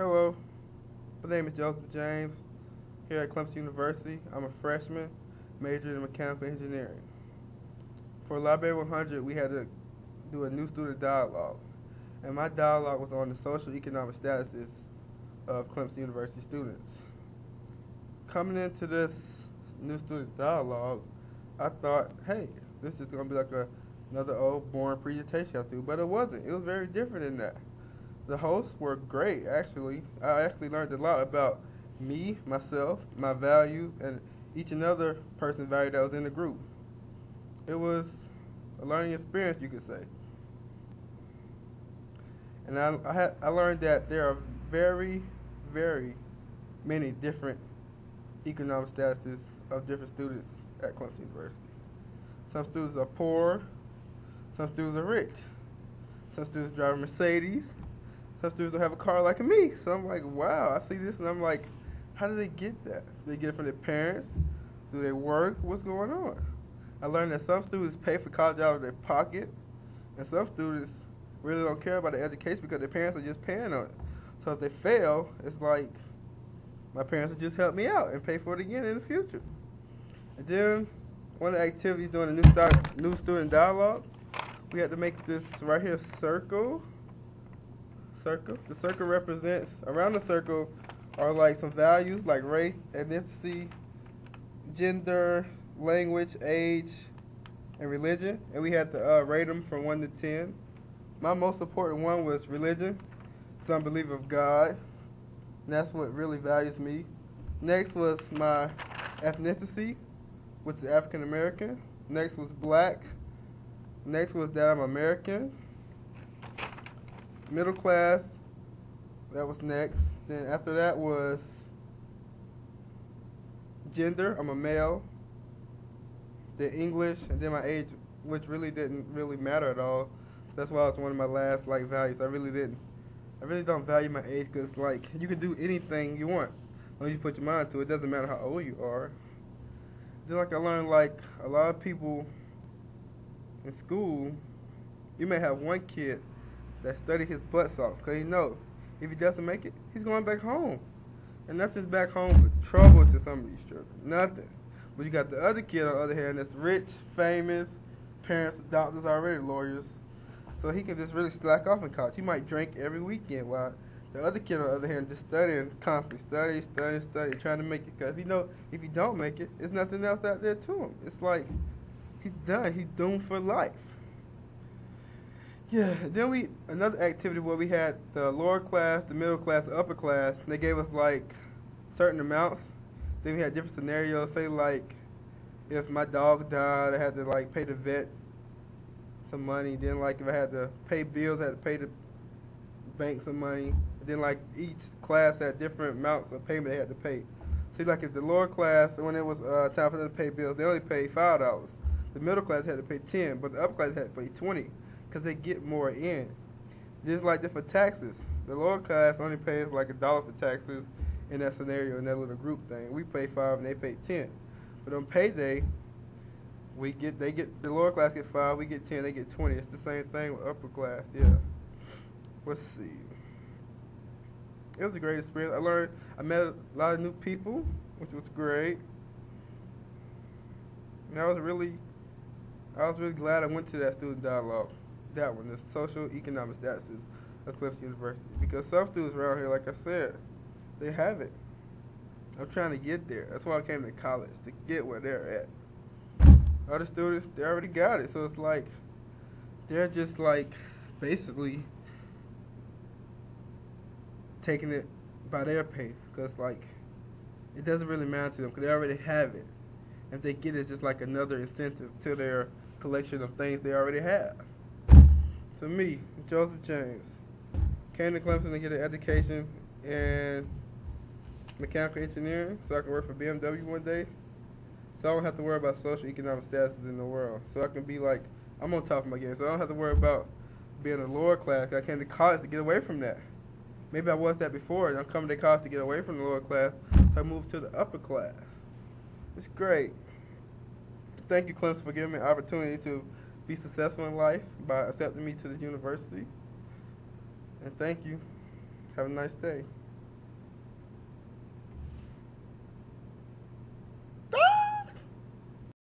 Hello, my name is Joseph James, here at Clemson University. I'm a freshman, majoring in mechanical engineering. For Library 100, we had to do a new student dialogue, and my dialogue was on the social economic statuses of Clemson University students. Coming into this new student dialogue, I thought, hey, this is going to be like another old boring presentation I do, but it wasn't. It was very different in that. The hosts were great, actually. I actually learned a lot about me, myself, my values, and each and other person's value that was in the group. It was a learning experience, you could say. And I learned that there are very, very many different economic statuses of different students at Clemson University. Some students are poor, some students are rich, some students drive a Mercedes, some students don't have a car like me. So I'm like, wow, I see this and I'm like, how do they get that? Do they get it from their parents? Do they work? What's going on? I learned that some students pay for college out of their pocket, and some students really don't care about their education because their parents are just paying on it. So if they fail, it's like, my parents will just help me out and pay for it again in the future. And then one of the activities during the new student dialogue, we had to make this right here circle. The circle represents, around the circle are like some values like race, ethnicity, gender, language, age, and religion. And we had to rate them from 1 to 10. My most important one was religion, because I'm a believer of God. And that's what really values me. Next was my ethnicity, which is African American. Next was black. Next was that I'm American. Middle class, that was next. Then after that was gender, I'm a male. Then English, and then my age, which really didn't really matter at all. That's why it was one of my last values. I really don't value my age because you can do anything you want as long as you put your mind to it. It doesn't matter how old you are. Then I learned a lot of people in school, you may have one kid that studied his butts off because he knows if he doesn't make it, he's going back home. And not just back home, but trouble to some of these children. Nothing. But you got the other kid on the other hand that's rich, famous, parents, doctors, already lawyers. So he can just really slack off in college. He might drink every weekend while the other kid on the other hand just studying constantly, study, trying to make it. Because if he don't make it, there's nothing else out there to him. It's like he's done. He's doomed for life. Yeah, then another activity where we had the lower class, the middle class, the upper class. And they gave us certain amounts. Then we had different scenarios. Say if my dog died, I had to pay the vet some money. Then if I had to pay bills, I had to pay the bank some money. And then each class had different amounts of payment they had to pay. See, if the lower class, when it was time for them to pay bills, they only paid $5. The middle class had to pay 10, but the upper class had to pay 20. Because they get more in. Just like that for taxes. The lower class only pays $1 for taxes in that scenario, in that little group thing. We pay 5 and they pay 10. But on payday, the lower class get 5, we get 10, they get 20. It's the same thing with upper class, yeah. Let's see. It was a great experience. I met a lot of new people, which was great. And I was really glad I went to that student dialogue. That one, the social economic statuses of Clemson University. Because some students around here, like I said, they have it. I'm trying to get there. That's why I came to college, to get where they're at. Other students, they already got it. So it's they're just basically taking it by their pace. Because it doesn't really matter to them because they already have it. If they get it, it's just another incentive to their collection of things they already have. So me, Joseph James, came to Clemson to get an education in mechanical engineering so I can work for BMW one day. So I don't have to worry about social economic statuses in the world. So I can be I'm on top of my game. So I don't have to worry about being a lower class. I came to college to get away from that. Maybe I was that before, and I'm coming to college to get away from the lower class, so I moved to the upper class. It's great. Thank you, Clemson, for giving me an opportunity to be successful in life by accepting me to this university. And thank you. Have a nice day.